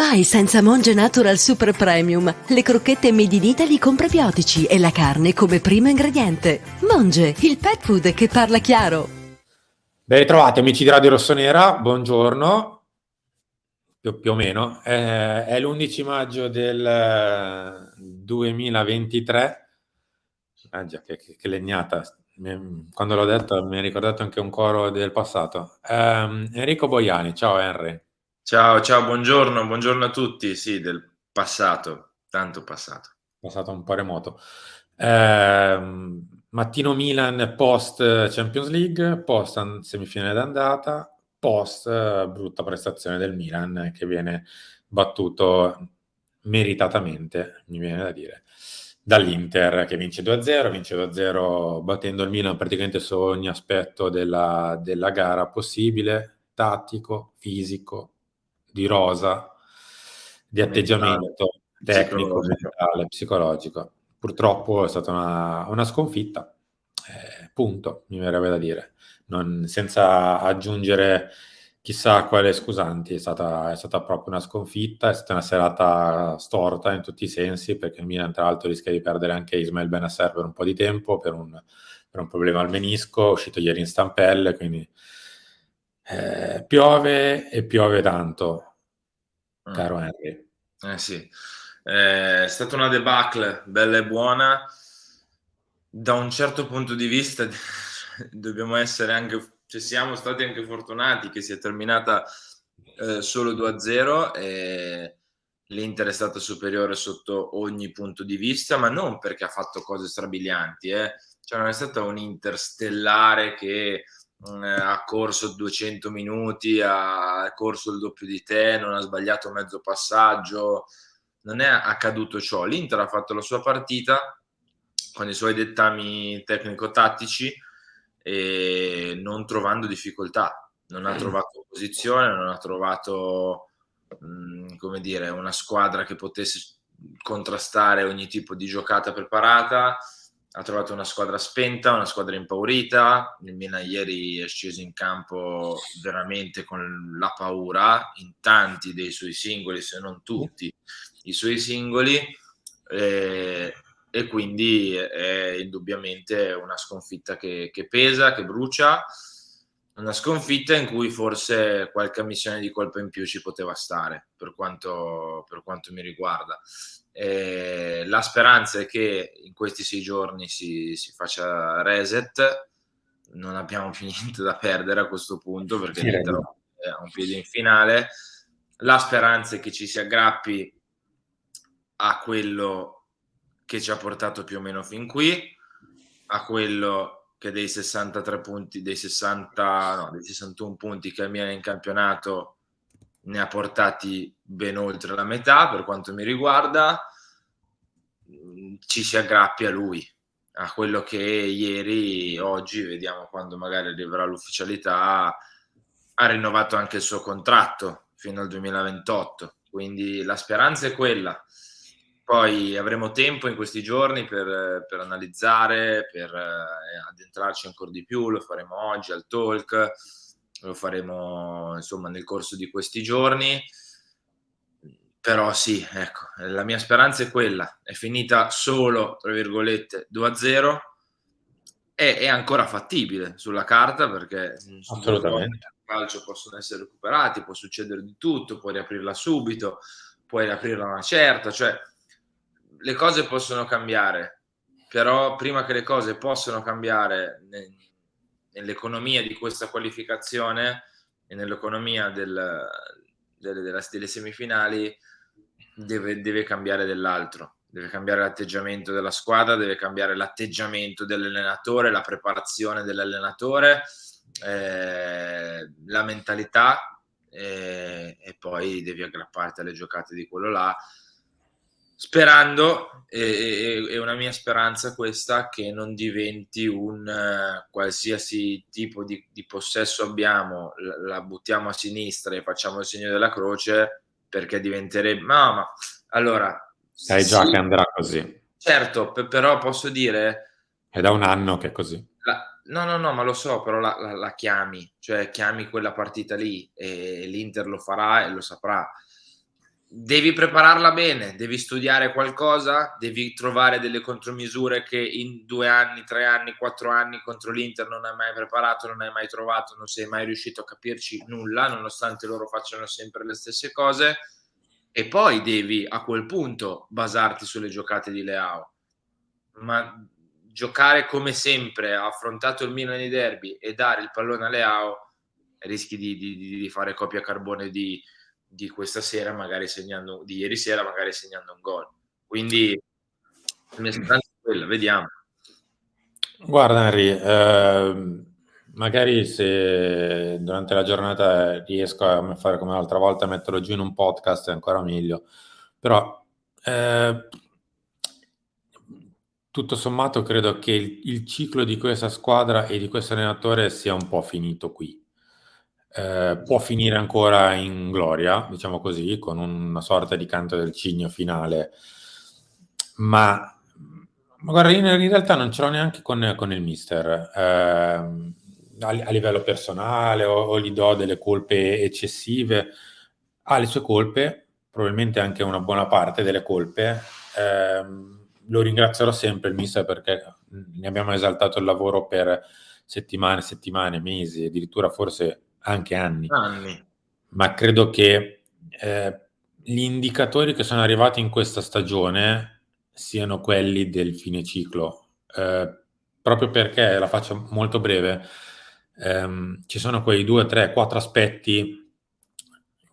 Vai senza Monge Natural Super Premium, le crocchette made in Italy con prebiotici e la carne come primo ingrediente. Monge, il pet food che parla chiaro. Ben ritrovati amici di Radio Rossonera, buongiorno, più o meno. È l'11 maggio del 2023. Ah già, che legnata. Quando l'ho detto mi ha ricordato anche un coro del passato. Enrico Boiani, ciao Henry. Ciao, buongiorno a tutti, sì, del passato, tanto passato. Passato un po' remoto. Mattino Milan post Champions League, post semifinale d'andata, post brutta prestazione del Milan che viene battuto meritatamente, mi viene da dire, dall'Inter che vince 2-0 battendo il Milan praticamente su ogni aspetto della gara possibile, tattico, fisico, di rosa, di atteggiamento tecnico, Psicologico. mentale, psicologico. Purtroppo è stata una sconfitta, punto, mi verrebbe da dire, senza aggiungere chissà quale scusanti, è stata proprio una sconfitta, è stata una serata storta in tutti i sensi, perché il Milan tra l'altro rischia di perdere anche Ismail Bennacer per un po' di tempo, per un problema al menisco, è uscito ieri in stampelle, quindi piove e piove tanto, caro Henry. Sì, è stata una debacle bella e buona. Da un certo punto di vista dobbiamo essere anche, cioè siamo stati anche fortunati che sia terminata solo 2-0 e l'Inter è stata superiore sotto ogni punto di vista, ma non perché ha fatto cose strabilianti, cioè non è stata un Inter stellare che ha corso 200 minuti, ha corso il doppio di te, non ha sbagliato mezzo passaggio, non è accaduto ciò. L'Inter ha fatto la sua partita con i suoi dettami tecnico-tattici e non trovando difficoltà, non ha trovato posizione, non ha trovato come dire, una squadra che potesse contrastare ogni tipo di giocata preparata, ha trovato una squadra spenta, una squadra impaurita. Il Milan ieri è sceso in campo veramente con la paura in tanti dei suoi singoli, se non tutti i suoi singoli, e quindi è indubbiamente una sconfitta che pesa, che brucia, una sconfitta in cui forse qualche ammissione di colpa in più ci poteva stare, per quanto mi riguarda. La speranza è che in questi 6 giorni si faccia reset, non abbiamo più niente da perdere a questo punto perché l'Inter ha un piede in finale. La speranza è che ci si aggrappi a quello che ci ha portato più o meno fin qui, a quello che dei 63 punti, dei 61 punti che Milan in campionato ne ha portati ben oltre la metà per quanto mi riguarda. Ci si aggrappi a lui, a quello che ieri, oggi, vediamo quando magari arriverà l'ufficialità, ha rinnovato anche il suo contratto fino al 2028, quindi la speranza è quella. Poi avremo tempo in questi giorni per analizzare, per addentrarci ancora di più, lo faremo oggi al talk, lo faremo insomma nel corso di questi giorni. Però sì, ecco, la mia speranza è quella, è finita solo, tra virgolette, 2-0, è ancora fattibile sulla carta perché sul 2 gol Assolutamente. nel calcio possono essere recuperati, può succedere di tutto, puoi riaprirla subito, puoi riaprirla a una certa, cioè le cose possono cambiare, però prima che le cose possano cambiare nell'economia di questa qualificazione e nell'economia delle semifinali deve cambiare dell'altro, deve cambiare l'atteggiamento della squadra, deve cambiare l'atteggiamento dell'allenatore, la preparazione dell'allenatore, la mentalità, e poi devi aggrapparti alle giocate di quello là, sperando, è una mia speranza questa, che non diventi un qualsiasi tipo di possesso abbiamo, la buttiamo a sinistra e facciamo il segno della croce, perché diventerebbe... No, ma allora... Sai già che andrà così. Certo, però posso dire... È da un anno che è così. No, ma lo so, però la chiami, cioè chiami quella partita lì e l'Inter lo farà e lo saprà. devi prepararla bene, devi studiare qualcosa, devi trovare delle contromisure che in 2 anni, 3 anni, 4 anni contro l'Inter non hai mai preparato, non hai mai trovato, non sei mai riuscito a capirci nulla, nonostante loro facciano sempre le stesse cose, e poi devi a quel punto basarti sulle giocate di Leao. Ma giocare come sempre, ha affrontato il Milan nei derby e dare il pallone a Leao, rischi di fare copia carbone di questa sera, magari segnando, di ieri sera, magari segnando un gol. Quindi la mia speranza è quella, vediamo. Guarda Henry, magari se durante la giornata riesco a fare come l'altra volta, a metterlo giù in un podcast è ancora meglio, però tutto sommato credo che il ciclo di questa squadra e di questo allenatore sia un po' finito qui. Può finire ancora in gloria, diciamo così, con una sorta di canto del cigno finale, ma guarda, io in realtà non ce l'ho neanche con il mister. A livello personale o gli do delle colpe eccessive, ha le sue colpe, probabilmente anche una buona parte delle colpe. Lo ringrazierò sempre il mister perché ne abbiamo esaltato il lavoro per settimane, mesi, addirittura forse anche anni. Ma credo che gli indicatori che sono arrivati in questa stagione siano quelli del fine ciclo, proprio perché, la faccio molto breve, ci sono quei 2, 3, 4 aspetti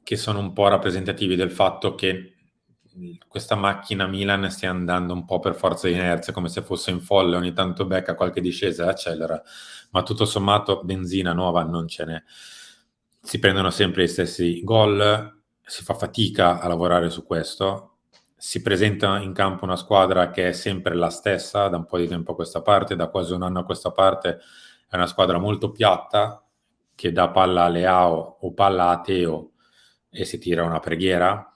che sono un po' rappresentativi del fatto che questa macchina Milan stia andando un po' per forza di inerzia, come se fosse in folle, ogni tanto becca qualche discesa e accelera, ma tutto sommato benzina nuova non ce n'è. Si prendono sempre gli stessi gol, si fa fatica a lavorare su questo, si presenta in campo una squadra che è sempre la stessa da un po' di tempo a questa parte, da quasi un anno a questa parte è una squadra molto piatta che dà palla a Leao o palla a Teo e si tira una preghiera.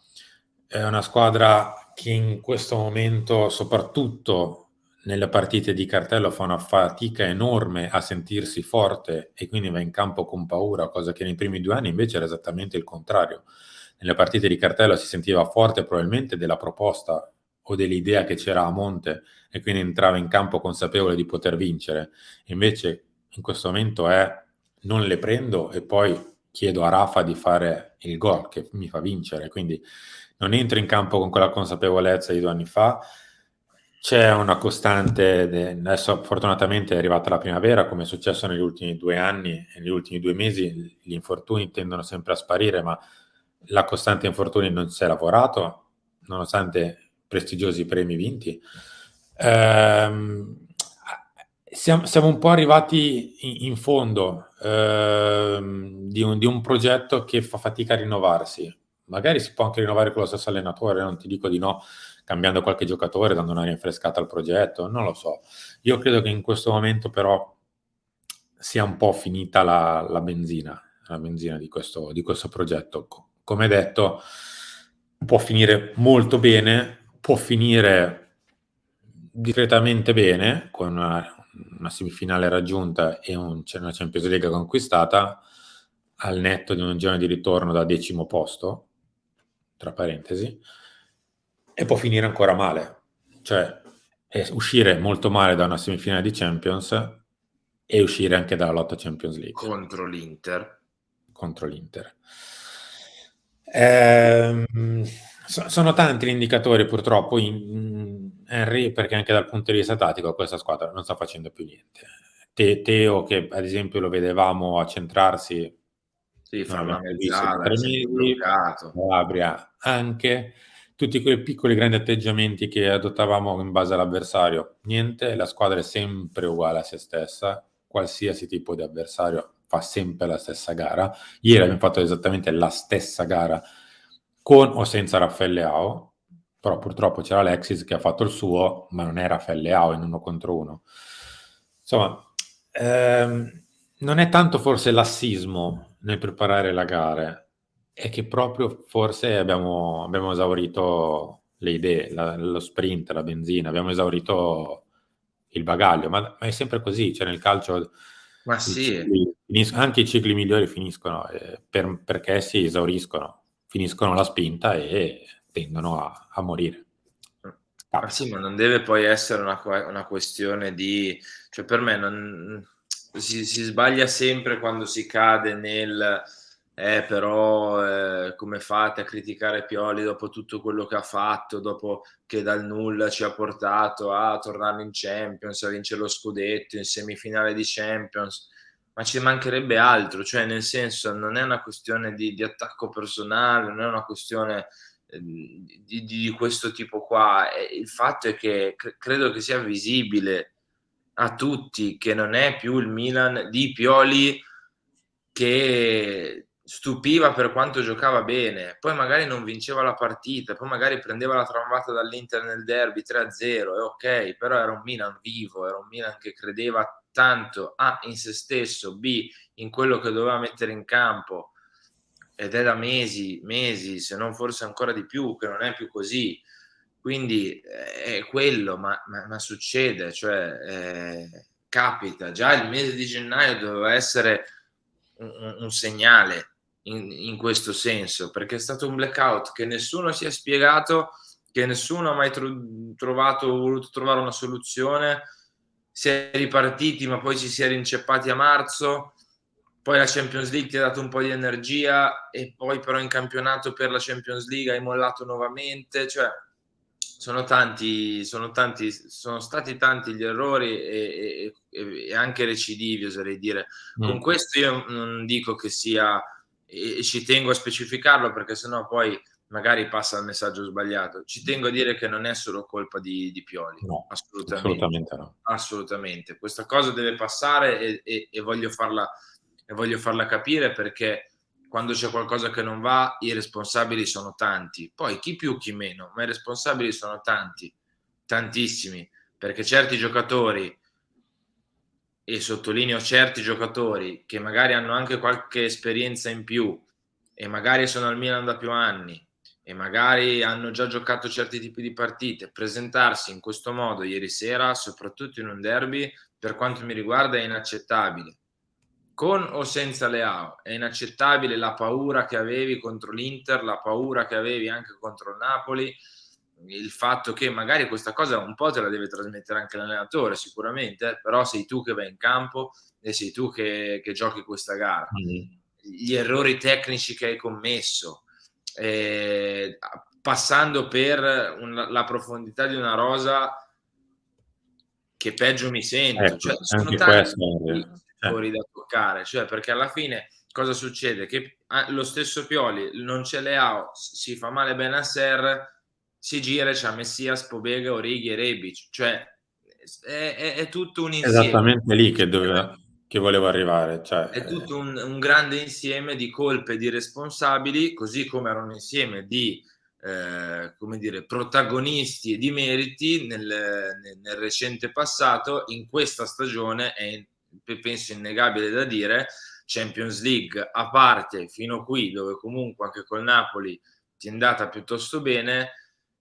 È una squadra che in questo momento, soprattutto nelle partite di cartello, fa una fatica enorme a sentirsi forte e quindi va in campo con paura, cosa che nei primi 2 anni invece era esattamente il contrario. Nelle partite di cartello si sentiva forte probabilmente della proposta o dell'idea che c'era a monte e quindi entrava in campo consapevole di poter vincere. Invece in questo momento è non le prendo e poi chiedo a Rafa di fare il gol che mi fa vincere, quindi non entro in campo con quella consapevolezza di 2 anni fa. C'è una costante, adesso fortunatamente è arrivata la primavera, come è successo negli ultimi 2 anni e negli ultimi 2 mesi, gli infortuni tendono sempre a sparire, ma la costante infortuni non si è lavorato, nonostante prestigiosi premi vinti. Siamo un po' arrivati in fondo di un progetto che fa fatica a rinnovarsi. Magari si può anche rinnovare con lo stesso allenatore, non ti dico di no, cambiando qualche giocatore, dando una rinfrescata al progetto, non lo so. Io credo che in questo momento però sia un po' finita la benzina di questo progetto. Come detto, può finire molto bene, può finire discretamente bene, con una semifinale raggiunta e una Champions League conquistata, al netto di un girone di ritorno da 10° posto, tra parentesi, e può finire ancora male, cioè uscire molto male da una semifinale di Champions e uscire anche dalla lotta Champions League contro l'Inter. Sono tanti gli indicatori purtroppo Henry, perché anche dal punto di vista tattico questa squadra non sta facendo più niente. Teo, che ad esempio lo vedevamo accentrarsi, sì, non fa una abbiamo visto mezzala, 3 è sempre mesi, bloccato. Calabria anche, tutti quei piccoli grandi atteggiamenti che adottavamo in base all'avversario, niente, la squadra è sempre uguale a se stessa, qualsiasi tipo di avversario fa sempre la stessa gara. Ieri abbiamo fatto esattamente la stessa gara con o senza Raffaele Leao, però purtroppo c'era Alexis che ha fatto il suo, ma non è Raffaele Leao in 1 contro 1. Insomma, non è tanto forse lassismo nel preparare la gara, è che proprio forse abbiamo esaurito le idee, lo sprint, la benzina, abbiamo esaurito il bagaglio, ma è sempre così, cioè nel calcio Ma sì, anche i cicli migliori finiscono perché si esauriscono, finiscono la spinta e tendono a morire. Ma sì, ma non deve poi essere una questione di... Cioè per me si sbaglia sempre quando si cade nel... però come fate a criticare Pioli dopo tutto quello che ha fatto, dopo che dal nulla ci ha portato a tornare in Champions, a vincere lo scudetto, in semifinale di Champions, ma ci mancherebbe altro, cioè nel senso non è una questione di attacco personale, non è una questione di questo tipo qua. Il fatto è che credo che sia visibile a tutti che non è più il Milan di Pioli, che stupiva per quanto giocava bene, poi magari non vinceva la partita, poi magari prendeva la trovata dall'Inter nel derby 3-0, e ok, però era un Milan vivo, era un Milan che credeva tanto A in se stesso, B in quello che doveva mettere in campo, ed è da mesi, se non forse ancora di più, che non è più così. Quindi è quello, ma succede, cioè capita. Già il mese di gennaio doveva essere un segnale in questo senso, perché è stato un blackout che nessuno si è spiegato, che nessuno ha mai voluto trovare una soluzione. Si è ripartiti, ma poi ci si è rinceppati a marzo. Poi la Champions League ti ha dato un po' di energia, e poi però in campionato per la Champions League hai mollato nuovamente. Cioè sono stati tanti gli errori e anche recidivi, oserei dire. Con questo io non dico che sia, e ci tengo a specificarlo perché sennò poi magari passa il messaggio sbagliato, ci tengo a dire che non è solo colpa di Pioli, No, assolutamente no. Assolutamente, questa cosa deve passare e voglio farla capire, perché quando c'è qualcosa che non va i responsabili sono tanti, poi chi più chi meno, ma i responsabili sono tanti, tantissimi, perché certi giocatori, e sottolineo certi giocatori, che magari hanno anche qualche esperienza in più e magari sono al Milan da più anni e magari hanno già giocato certi tipi di partite, presentarsi in questo modo ieri sera, soprattutto in un derby, per quanto mi riguarda è inaccettabile. Con o senza Leao è inaccettabile la paura che avevi contro l'Inter, la paura che avevi anche contro il Napoli, il fatto che magari questa cosa un po' te la deve trasmettere anche l'allenatore sicuramente, però sei tu che vai in campo e sei tu che giochi questa gara. Gli errori tecnici che hai commesso, passando per la profondità di una rosa che peggio mi sento, cioè sono tanti settori da toccare, cioè perché alla fine cosa succede? Che lo stesso Pioli non c'è Leao, si fa male Benasser, si gira e c'ha Messias, Pobega, Origi e Rebic, cioè è tutto un insieme. Esattamente lì che volevo arrivare. Cioè, è tutto un grande insieme di colpe, di responsabili, così come era un insieme di come dire, protagonisti e di meriti nel recente passato. In questa stagione è penso innegabile da dire, Champions League a parte fino qui, dove comunque anche col Napoli ti è andata piuttosto bene,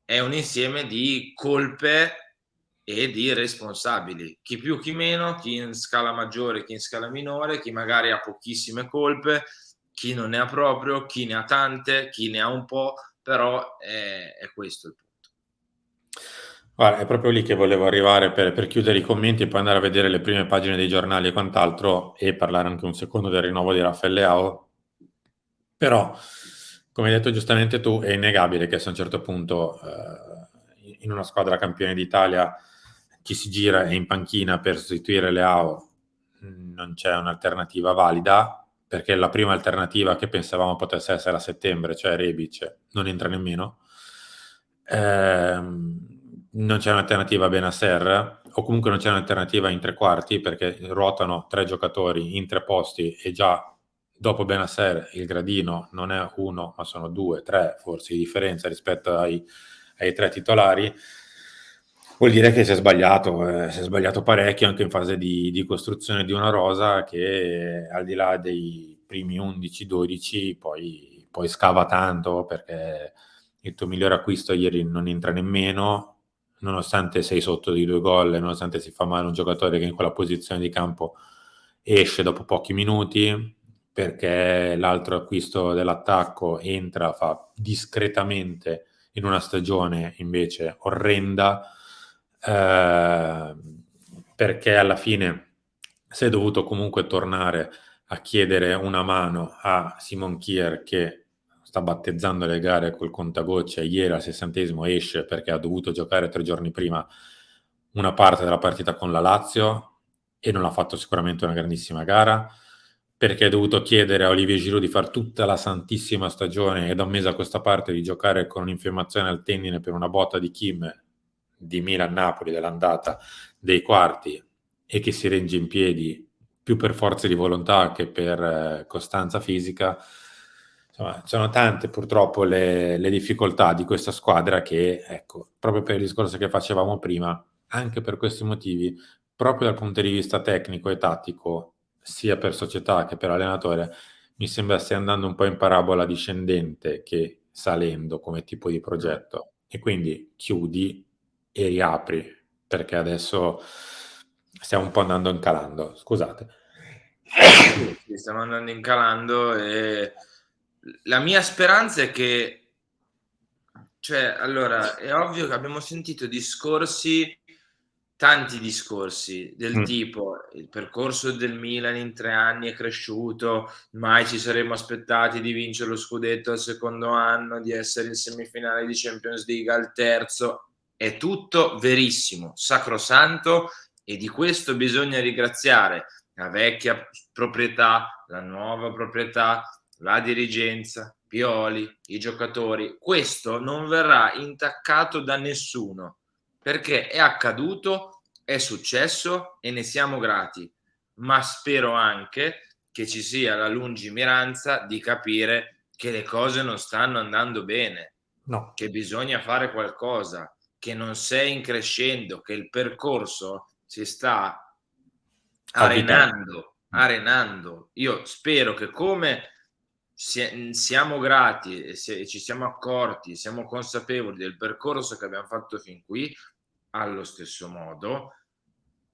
è un insieme di colpe e di responsabili, chi più chi meno, chi in scala maggiore, chi in scala minore, chi magari ha pochissime colpe, chi non ne ha proprio, chi ne ha tante, chi ne ha un po', però è questo il punto. Guarda, è proprio lì che volevo arrivare per chiudere i commenti e poi andare a vedere le prime pagine dei giornali e quant'altro, e parlare anche un secondo del rinnovo di Rafael Leao. Però, come hai detto giustamente tu, è innegabile che se a un certo punto in una squadra campione d'Italia chi si gira è in panchina per sostituire Leao, non c'è un'alternativa valida, perché la prima alternativa che pensavamo potesse essere a settembre, cioè Rebic, non entra nemmeno. Non c'è un'alternativa a Benasser, o comunque non c'è un'alternativa in tre quarti, perché ruotano 3 giocatori in 3 posti e già dopo Benasser il gradino non è 1 ma sono 2, 3 forse di differenza rispetto ai 3 titolari. Vuol dire che si è sbagliato parecchio anche in fase di costruzione di una rosa che, al di là dei primi 11-12, poi scava tanto, perché il tuo migliore acquisto ieri non entra nemmeno, nonostante sei sotto di 2 gol, nonostante si fa male un giocatore che in quella posizione di campo esce dopo pochi minuti, perché l'altro acquisto dell'attacco entra, fa discretamente in una stagione invece orrenda, perché alla fine si è dovuto comunque tornare a chiedere una mano a Simon Kier, che sta battezzando le gare col contagocce. Ieri al 60° esce perché ha dovuto giocare 3 giorni prima una parte della partita con la Lazio e non ha fatto sicuramente una grandissima gara, perché ha dovuto chiedere a Olivier Giroud di fare tutta la santissima stagione e da un mese a questa parte di giocare con un'infiammazione al tendine per una botta di Kim di Milan-Napoli dell'andata dei quarti, e che si regge in piedi più per forza di volontà che per costanza fisica. Insomma, sono tante purtroppo le difficoltà di questa squadra che, ecco, proprio per il discorso che facevamo prima, anche per questi motivi, proprio dal punto di vista tecnico e tattico, sia per società che per allenatore, mi sembra stia andando un po' in parabola discendente che salendo come tipo di progetto, e quindi chiudi e riapri, perché adesso stiamo un po' andando in calando. Scusate. Sì, stiamo andando in calando e la mia speranza è che, cioè, allora, è ovvio che abbiamo sentito discorsi, tanti discorsi del tipo: il percorso del Milan in 3 anni è cresciuto, mai ci saremmo aspettati di vincere lo scudetto al secondo anno, di essere in semifinale di Champions League al terzo. È tutto verissimo, sacrosanto, e di questo bisogna ringraziare la vecchia proprietà, la nuova proprietà, la dirigenza, Pioli, i giocatori. Questo non verrà intaccato da nessuno, perché è accaduto, è successo e ne siamo grati, ma spero anche che ci sia la lungimiranza di capire che le cose non stanno andando bene, No. che bisogna fare qualcosa, che non sei in crescendo, che il percorso si sta arenando. Io spero che, come siamo grati e ci siamo accorti, siamo consapevoli del percorso che abbiamo fatto fin qui, allo stesso modo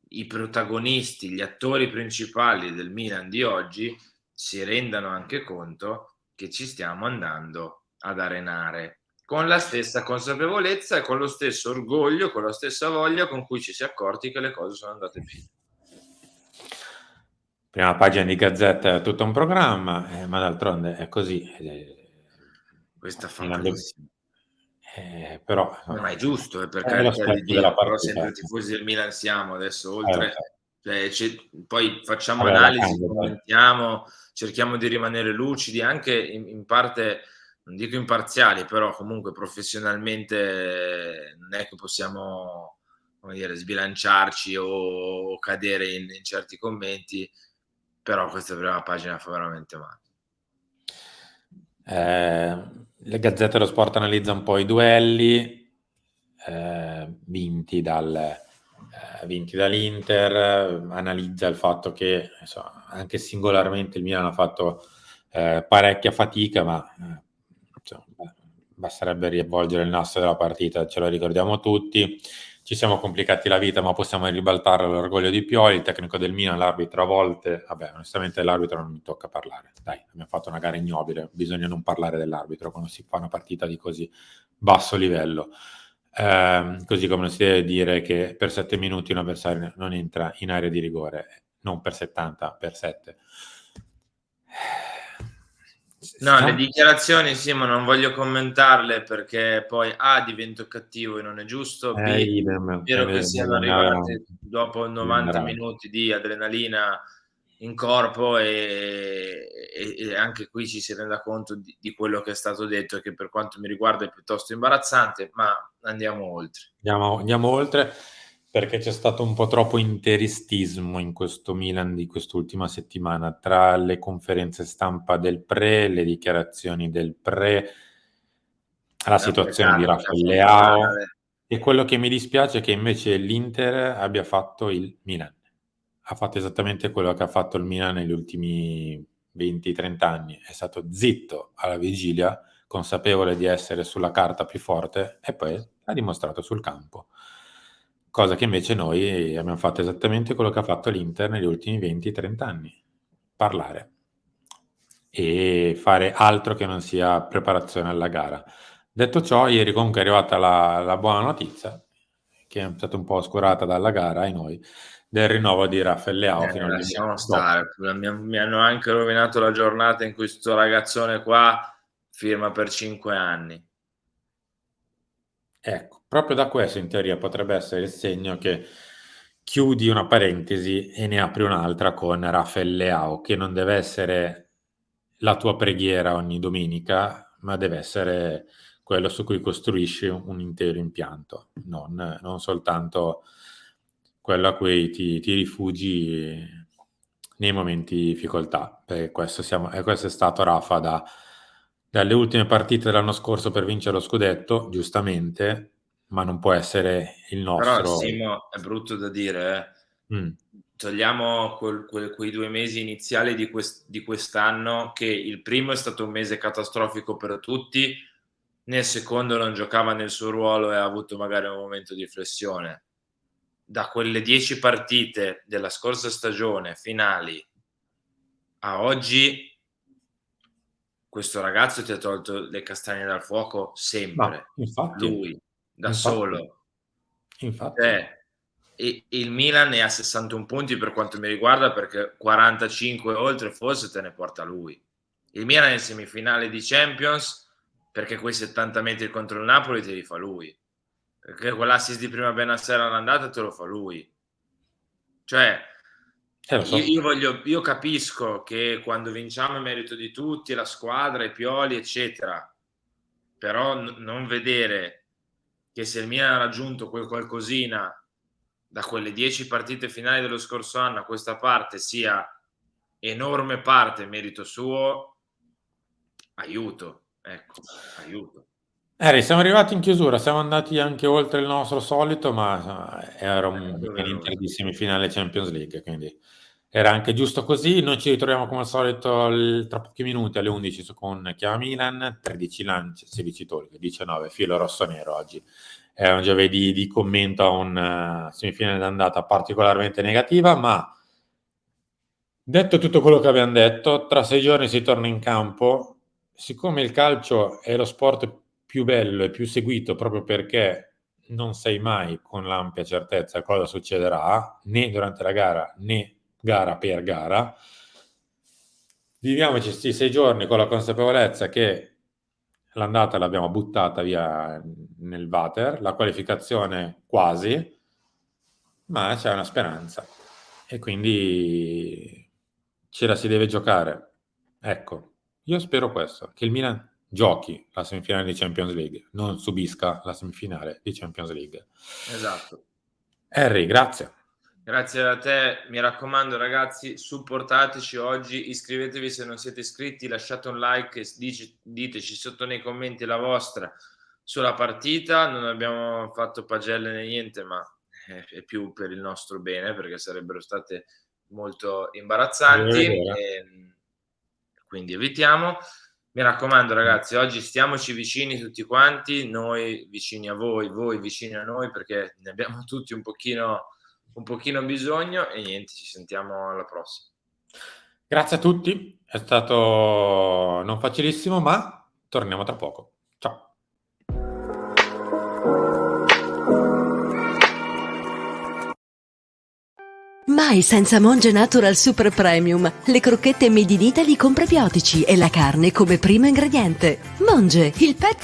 i protagonisti, gli attori principali del Milan di oggi si rendano anche conto che ci stiamo andando ad arenare, con la stessa consapevolezza e con lo stesso orgoglio, con la stessa voglia con cui ci si è accorti che le cose sono andate bene. Prima pagina di Gazzetta è tutto un programma, ma d'altronde è così. Questa fa Milan malissimo. Però Ma è giusto, per è lo carità di specchio della Dio, però partita. sempre tifosi del Milan siamo adesso, Lo oltre, so. poi facciamo Vabbè, la analisi, cambio, dai. commentiamo, cerchiamo di rimanere lucidi, anche in parte, non dico imparziali, però comunque professionalmente non è che possiamo, come dire, sbilanciarci o cadere in certi commenti, però questa prima pagina fa veramente male. La Gazzetta dello Sport analizza un po' i duelli vinti dall'Inter, analizza il fatto che, insomma, anche singolarmente il Milan ha fatto parecchia fatica, ma insomma, basterebbe riavvolgere il nastro della partita, ce lo ricordiamo tutti. Ci siamo complicati la vita, ma possiamo ribaltare l'orgoglio di Pioli, il tecnico del Milan, l'arbitro a volte. Vabbè, onestamente l'arbitro non mi tocca parlare. Dai, abbiamo fatto una gara ignobile, bisogna non parlare dell'arbitro quando si fa una partita di così basso livello. Così come non si deve dire che per 7 minuti un avversario non entra in area di rigore, non per 70, per 7. No, le dichiarazioni sì, ma non voglio commentarle perché poi A, divento cattivo e non è giusto, B, spero che siano arrivate dopo 90 minuti di adrenalina in corpo e anche qui ci si renda conto di quello che è stato detto, che per quanto mi riguarda è piuttosto imbarazzante, ma andiamo oltre. Andiamo oltre, perché c'è stato un po' troppo interistismo in questo Milan di quest'ultima settimana, tra le conferenze stampa del pre, le dichiarazioni del pre, la situazione di Rafael Leao, e quello che mi dispiace è che invece l'Inter abbia fatto il Milan. Ha fatto esattamente quello che ha fatto il Milan negli ultimi 20-30 anni, è stato zitto alla vigilia, consapevole di essere sulla carta più forte, e poi ha dimostrato sul campo. Cosa che invece noi abbiamo fatto esattamente quello che ha fatto l'Inter negli ultimi 20-30 anni, parlare e fare altro che non sia preparazione alla gara. Detto ciò, ieri comunque è arrivata la buona notizia, che è stata un po' oscurata dalla gara, ai noi, del rinnovo di Rafael Leao fino al Lasciamo 2028. stare, mi hanno anche rovinato la giornata in cui sto ragazzone qua firma per 5 anni. Ecco, proprio da questo in teoria potrebbe essere il segno che chiudi una parentesi e ne apri un'altra con Rafael Leao, che non deve essere la tua preghiera ogni domenica, ma deve essere quello su cui costruisci un intero impianto, non soltanto quello a cui ti rifugi nei momenti di difficoltà. Perché questo è stato Rafa dalle ultime partite dell'anno scorso per vincere lo scudetto, giustamente, ma non può essere il Però nostro. Simo, è brutto da dire, togliamo quei 2 mesi iniziali di quest'anno, che il primo è stato un mese catastrofico per tutti, nel secondo non giocava nel suo ruolo e ha avuto magari un momento di flessione. Da quelle 10 partite della scorsa stagione finali a oggi, questo ragazzo ti ha tolto le castagne dal fuoco sempre, lui, da solo. Infatti. E il Milan ne ha 61 punti per quanto mi riguarda, perché 45 oltre forse te ne porta lui. Il Milan è in semifinale di Champions perché quei 70 metri contro il Napoli te li fa lui, perché quell'assist di prima Bennacer all'andata te lo fa lui. Cioè, Lo so. io capisco che quando vinciamo è merito di tutti, la squadra, i Pioli, eccetera, però non vedere che se il Milan ha raggiunto quel qualcosina da quelle 10 partite finali dello scorso anno a questa parte sia enorme parte merito suo, aiuto. Siamo arrivati in chiusura, siamo andati anche oltre il nostro solito, ma era un Inter di semifinale Champions League, quindi era anche giusto così. Noi ci ritroviamo come al solito tra pochi minuti alle 11 con Chiama Milan, 13 lanci, 16 togli, 19 filo rosso-nero oggi. È un giovedì di commento a un semifinale d'andata particolarmente negativa, ma detto tutto quello che abbiamo detto, tra 6 giorni si torna in campo. Siccome il calcio è lo sport più bello e più seguito proprio perché non sai mai con l'ampia certezza cosa succederà, né durante la gara né gara per gara, viviamoci questi 6 giorni con la consapevolezza che l'andata l'abbiamo buttata via nel water, la qualificazione quasi, ma c'è una speranza e quindi ce la si deve giocare. Ecco, io spero questo, che il Milan giochi la semifinale di Champions League, non subisca la semifinale di Champions League. Esatto. Harry, grazie. Grazie a te, mi raccomando ragazzi, supportateci oggi, iscrivetevi se non siete iscritti, lasciate un like e diteci sotto nei commenti la vostra sulla partita. Non abbiamo fatto pagelle né niente, ma è più per il nostro bene, perché sarebbero state molto imbarazzanti, quindi evitiamo. Mi raccomando ragazzi, oggi stiamoci vicini tutti quanti, noi vicini a voi vicini a noi, perché ne abbiamo tutti un pochino bisogno. E niente, ci sentiamo alla prossima. Grazie a tutti, è stato non facilissimo, ma torniamo tra poco. Ciao. Mai senza Monge Natural Super Premium. Le crocchette made in Italy con prebiotici e la carne come primo ingrediente. Monge, il pet